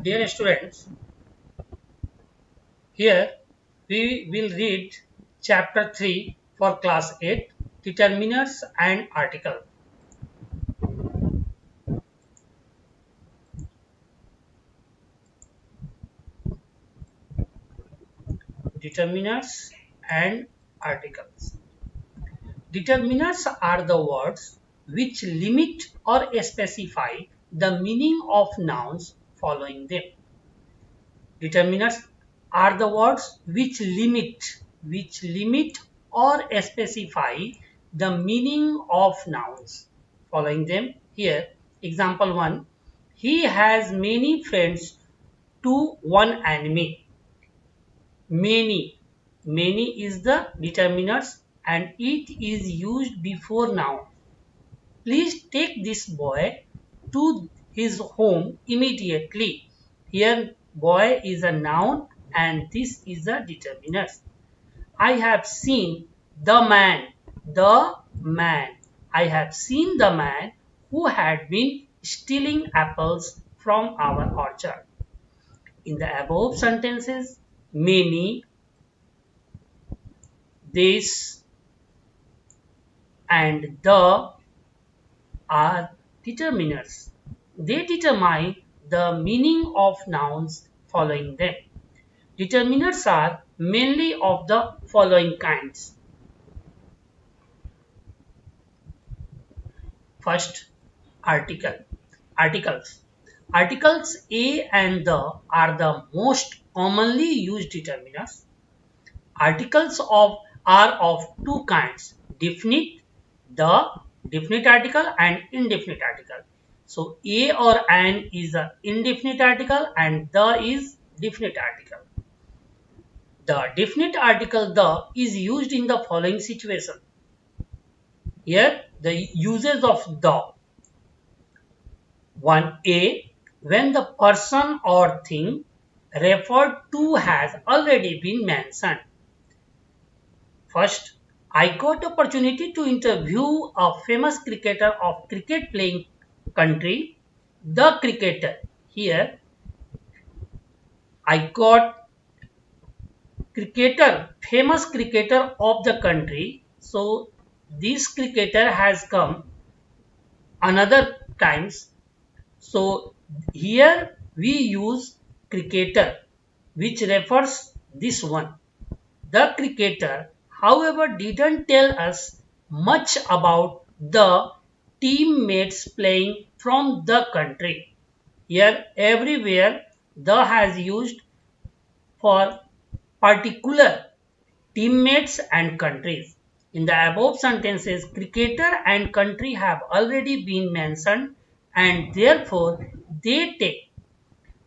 Dear students, here we will read chapter 3 for class 8, determiners and article. Determiners and articles. Determiners are the words which limit or specify the meaning of nouns following them. Determiners are the words which limit or specify the meaning of nouns following them. Here, example 1, he has many friends to one enemy. Many is the determiners and it is used before noun. Please take this boy to his home immediately. Here boy is a noun and this is a determiner. I have seen the man. I have seen the man who had been stealing apples from our orchard. In the above sentences, many, this, and the are determiners. They determine the meaning of nouns following them. Determiners are mainly of the following kinds. First, article. Articles. Articles a and the are the most commonly used determiners. Articles are of two kinds, definite, the definite article and indefinite article. So a or an is an indefinite article and the is definite article. The definite article the is used in the following situation. Here the uses of the. 1a, when the person or thing referred to has already been mentioned. First, I got opportunity to interview a famous cricketer of cricket playing country, the cricketer. Here, I got famous cricketer of the country. So, this cricketer has come another times. So, here we use cricketer, which refers this one. The cricketer, however, didn't tell us much about the teammates playing from the country. Here, everywhere, the has used for particular teammates and countries. In the above sentences, cricketer and country have already been mentioned and therefore they take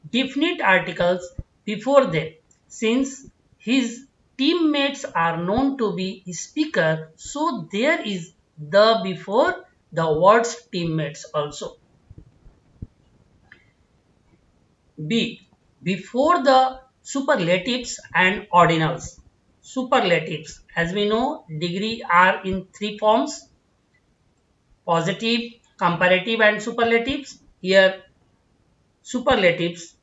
definite articles before them since his teammates are known to be speaker, so there is the before the words teammates also. B, before the superlatives and ordinals. Superlatives, as we know, degree are in three forms: positive, comparative and superlatives. Here superlatives.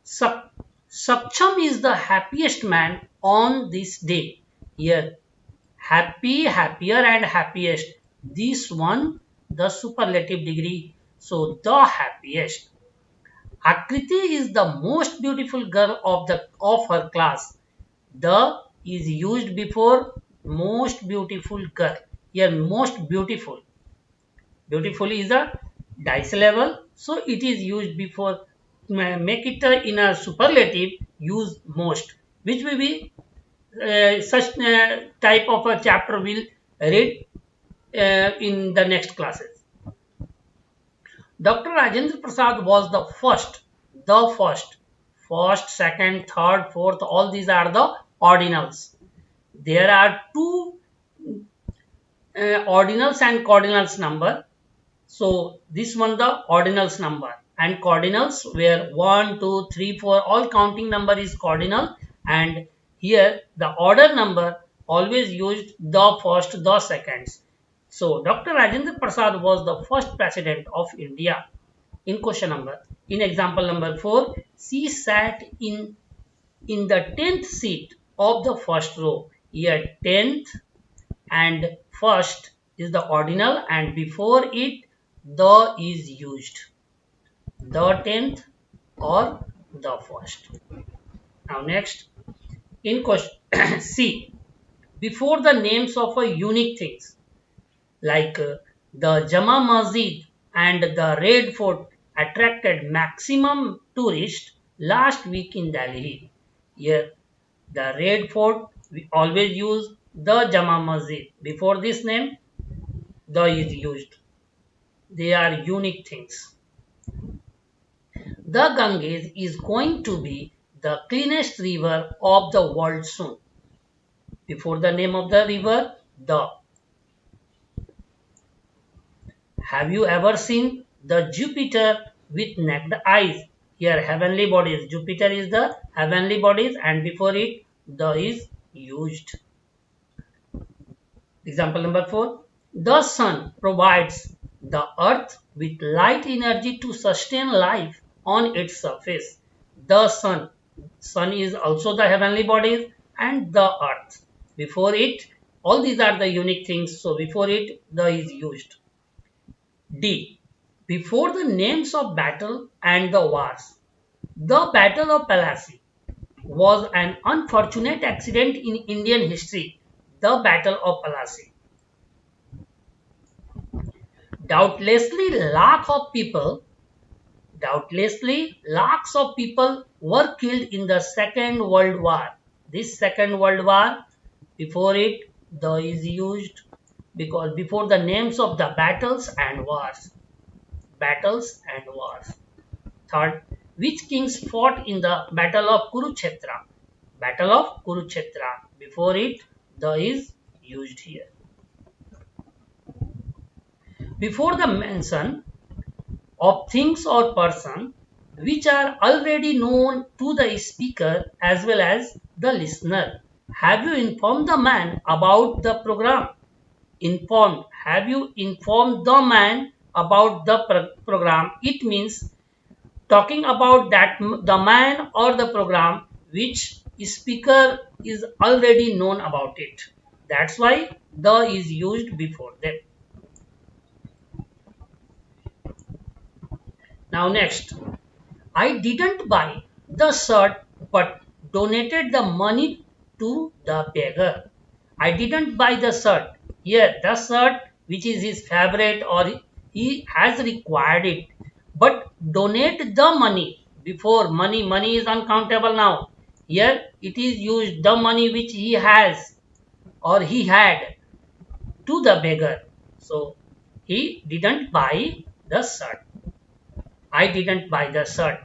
Saksham is the happiest man on this day. Here, happy, happier and happiest. This one, the superlative degree. So, the happiest. Akriti is the most beautiful girl of her class. The is used before most beautiful girl. Here, most beautiful. Beautiful is a dice level, so it is used before. Make it in a superlative, use most, which will be such type of a chapter will read in the next classes. Dr. Rajendra Prasad was first, second, third, fourth, all these are the ordinals. There are two ordinals and cardinals number. So this one the ordinals number and cardinals where 1, 2, 3, 4 all counting number is cardinal, and here the order number always used the first, the seconds. So Dr. Rajendra Prasad was the first president of India. in question number. In example number 4, she sat in the 10th seat of the first row. Here 10th and first is the ordinal and before it the is used. The 10th or the first. Now next, in question C, before the names of a unique things like the Jama Masjid and the Red Fort attracted maximum tourists last week in Delhi. Here, the Red Fort, we always use the Jama Masjid. Before this name, the is used. They are unique things. The Ganges is going to be the cleanest river of the world soon. Before the name of the river, the. Have you ever seen the Jupiter with naked eyes? Here, heavenly bodies. Jupiter is the heavenly bodies, and before it, the is used. Example number 4. The sun provides the earth with light energy to sustain life on its surface. The sun is also the heavenly bodies and the earth. Before it, all these are the unique things. So before it, the is used. D. Before the names of battle and the wars. The Battle of Plassey was an unfortunate accident in Indian history. The Battle of Plassey. Doubtlessly, lakhs of people were killed in the Second World War. This Second World War, before it, the is used because before the names of the battles and wars. Battles and wars. Third, which kings fought in the Battle of Kurukshetra? Battle of Kurukshetra. Before it, the is used here. Before the mention of things or person which are already known to the speaker as well as the listener. Have you informed the man about the program? Informed. Have you informed the man about the program? It means talking about that the man or the program which speaker is already known about it. That's why the is used before them. Now next, I didn't buy the shirt but donated the money to the beggar. I didn't buy the shirt. Here, the shirt which is his favorite or he has required it. But donate the money. Before money is uncountable now. Here it is used the money which he has or he had to the beggar. So he didn't buy the shirt. I didn't buy the shirt.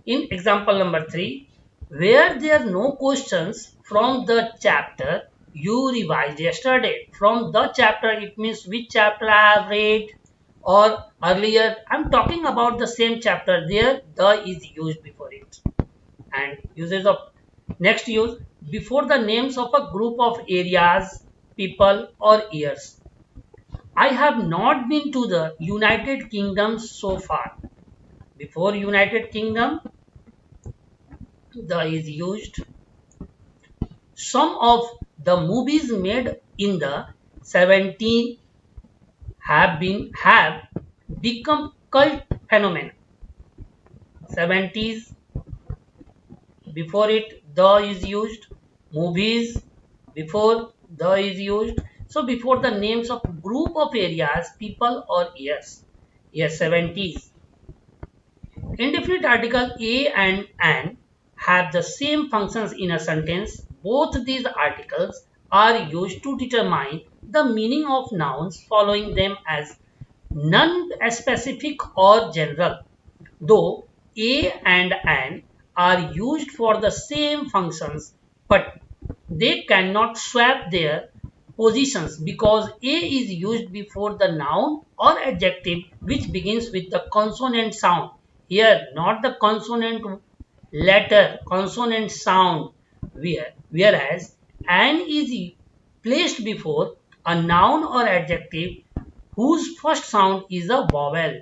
In example number 3, where there are no questions from the chapter you revised yesterday. From the chapter, it means which chapter I have read or earlier. I'm talking about the same chapter. There, the is used before it. And uses of next use before the names of a group of areas, people or years. I have not been to the United Kingdom so far. Before United Kingdom, the is used. Some of the movies made in the 70s have become cult phenomena. 70s, before it the is used. Movies, before the is used. So before the names of group of areas, people or years. Yes, 70s. Indefinite article a and an have the same functions in a sentence. Both these articles are used to determine the meaning of nouns following them as non-specific or general. Though a and an are used for the same functions, but they cannot swap their positions because a is used before the noun or adjective which begins with the consonant sound. Here, not the consonant letter, consonant sound, whereas an is placed before a noun or adjective whose first sound is a vowel.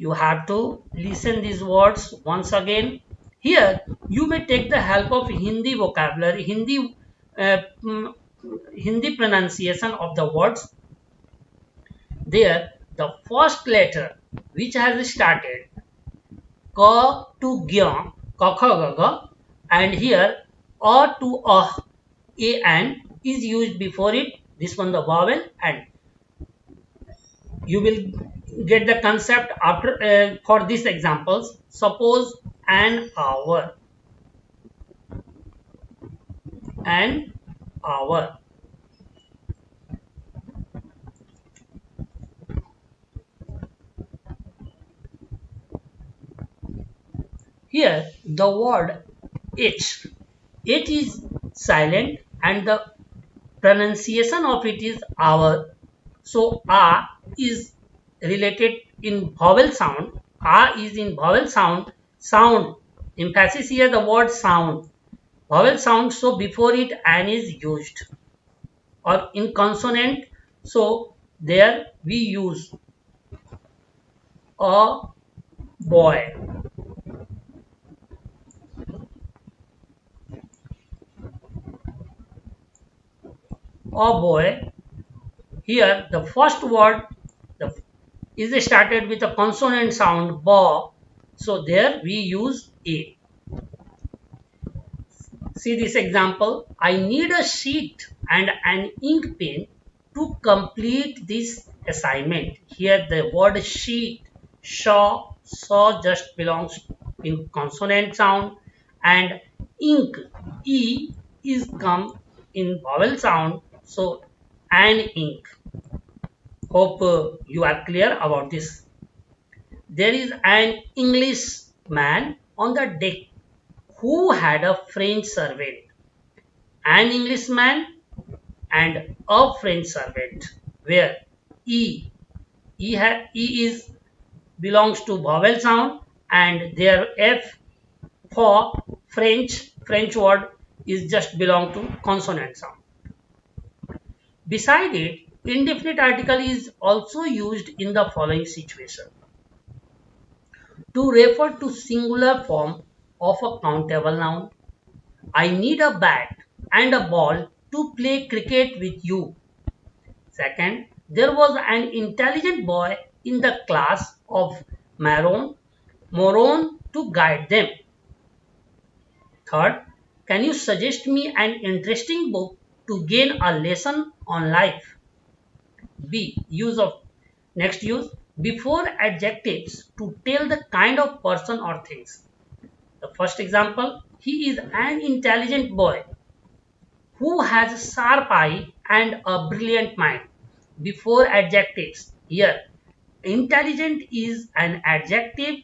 You have to listen these words once again. Here, you may take the help of Hindi vocabulary, uh, mm, Hindi pronunciation of the words. There, the first letter which has started Ka to Gya, Ka Kha Ga Ga, and here A to A is used before it. This one the vowel, and you will get the concept after for these examples. Suppose an hour. Here the word H. H is silent and the pronunciation of it is hour. So A is related in vowel sound. A is in vowel sound. Sound. Emphasis here the word sound. Vowel sound. So before it an is used. Or in consonant. So there we use a boy. A boy. Here the first word the, is started with a consonant sound ba. So there we use a. See this example. I need a sheet and an ink pen to complete this assignment. Here the word sheet, saw just belongs in consonant sound, and ink, e is come in vowel sound. So an ink. Hope you are clear about this. There is an Englishman on the deck who had a French servant. An Englishman and a French servant, where E, E is belongs to vowel sound, and their F for French word is just belong to consonant sound. Beside it, indefinite article is also used in the following situation to refer to singular form of a countable noun. I need a bat and a ball to play cricket with you. Second, there was an intelligent boy in the class of Moron to guide them. Third, can you suggest me an interesting book to gain a lesson on life? B. Next use before adjectives to tell the kind of person or things. The first example, he is an intelligent boy who has a sharp eye and a brilliant mind. Before adjectives, here intelligent is an adjective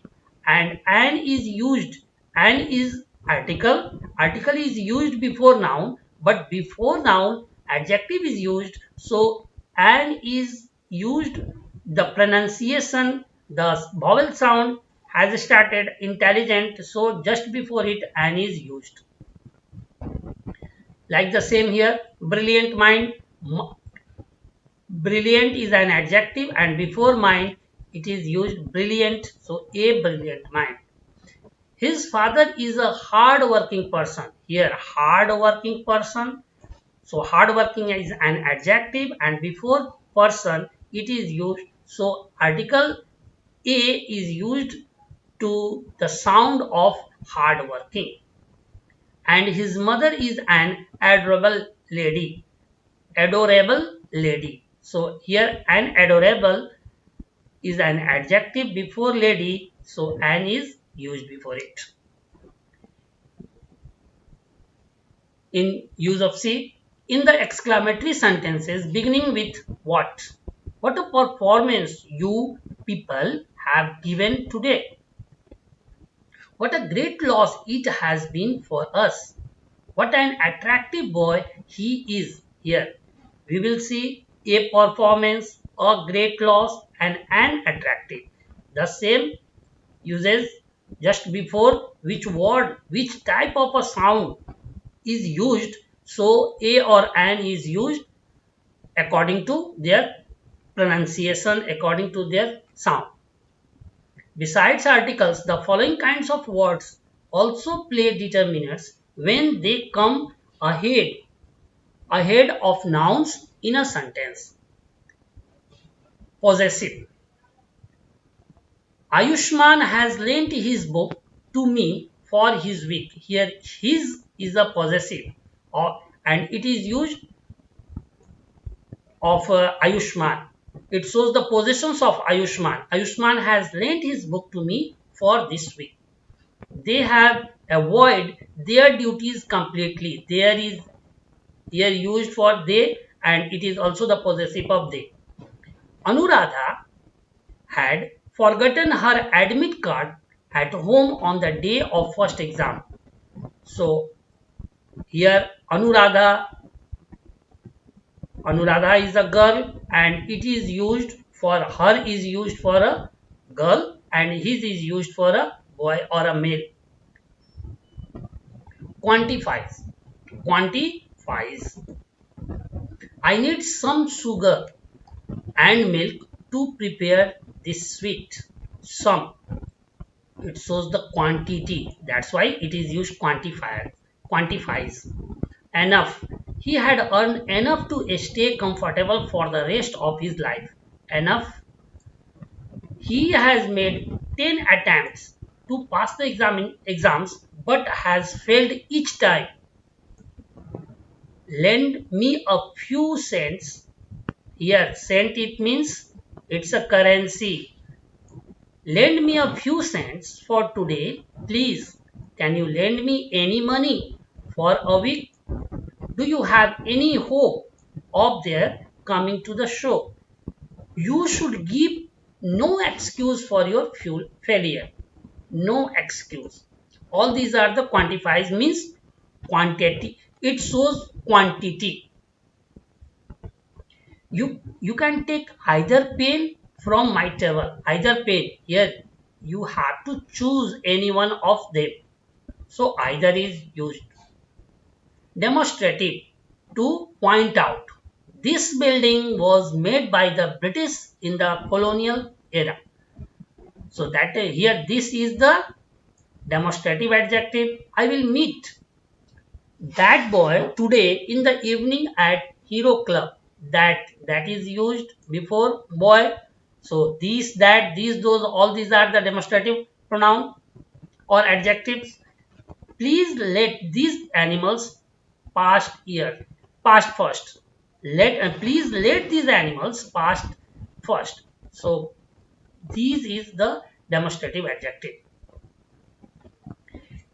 and an is used. An is article is used before noun, but before noun adjective is used. So an is used, the pronunciation, the vowel sound has started intelligent, so just before it an is used. Like the same here, brilliant mind. Brilliant is an adjective and before mind it is used brilliant. So a brilliant mind. His father is a hard working person. Here hard working person. So hard working is an adjective and before person it is used. So article a is used to the sound of hard working. And his mother is an adorable lady. So here an adorable is an adjective before lady, so an is used before it. In use of C, in the exclamatory sentences beginning with what? What a performance you people have given today. What a great loss it has been for us. What an attractive boy he is here. We will see a performance, a great loss, and an attractive. The same uses just before which word, which type of a sound is used. So a or an is used according to their pronunciation, according to their sound. Besides articles, the following kinds of words also play determinants when they come ahead of nouns in a sentence. Possessive. Ayushman has lent his book to me for his week. Here, his is a possessive, and it is used of Ayushman. It shows the possessions of Ayushman. Ayushman has lent his book to me for this week. They have avoid their duties completely. There is here used for they, and it is also the possessive of they. Anuradha had forgotten her admit card at home on the day of first exam. So here Anuradha is a girl, and it is used for her is used for a girl, and his is used for a boy or a male. Quantifies. Quantifies. I need some sugar and milk to prepare this sweet. Some. It shows the quantity. That's why it is used quantifier. Quantifies. Enough. He had earned enough to stay comfortable for the rest of his life. Enough. He has made 10 attempts to pass the exams but has failed each time. Lend me a few cents. Here, cent it means it's a currency. Lend me a few cents for today, please. Can you lend me any money for a week? Do you have any hope of their coming to the show? You should give no excuse for your failure. No excuse. All these are the quantifies means quantity. It shows quantity. You can take either pen from my table. Either pen. Here you have to choose any one of them. So either is used. Demonstrative, to point out. This building was made by the British in the colonial era. So that here this is the demonstrative adjective. I will meet that boy today in the evening at Hero Club. That is used before boy. So these, that, these, those, all these are the demonstrative pronoun or adjectives. Please let these animals past first. Please let these animals past first. So this is the demonstrative adjective.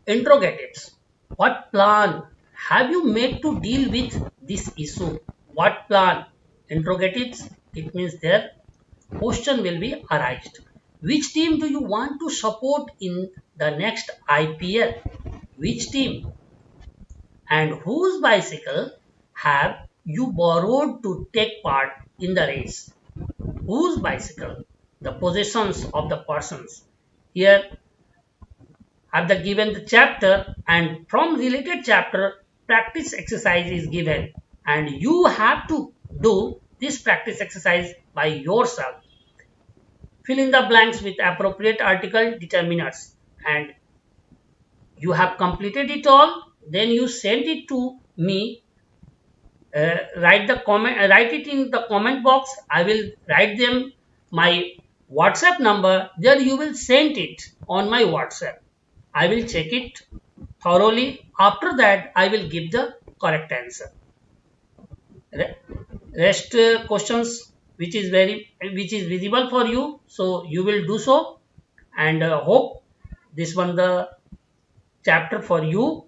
Interrogatives. What plan have you made to deal with this issue? What plan? Interrogatives. It means their question will be arised. Which team do you want to support in the next IPL? Which team? And whose bicycle have you borrowed to take part in the race? Whose bicycle? The possessions of the persons. Here are the given the chapter, and from related chapter practice exercise is given, and you have to do this practice exercise by yourself. Fill in the blanks with appropriate article determinants, and you have completed it all. Then you send it to me. Write it in the comment box. I will write them my WhatsApp number. There you will send it on my WhatsApp. I will check it thoroughly. After that, I will give the correct answer. Rest questions which is visible for you, so you will do so, and hope this one the chapter for you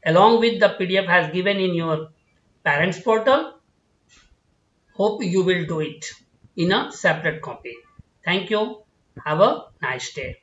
along with the PDF has given in your parents portal. Hope you will do it in a separate copy. Thank you. Have a nice day.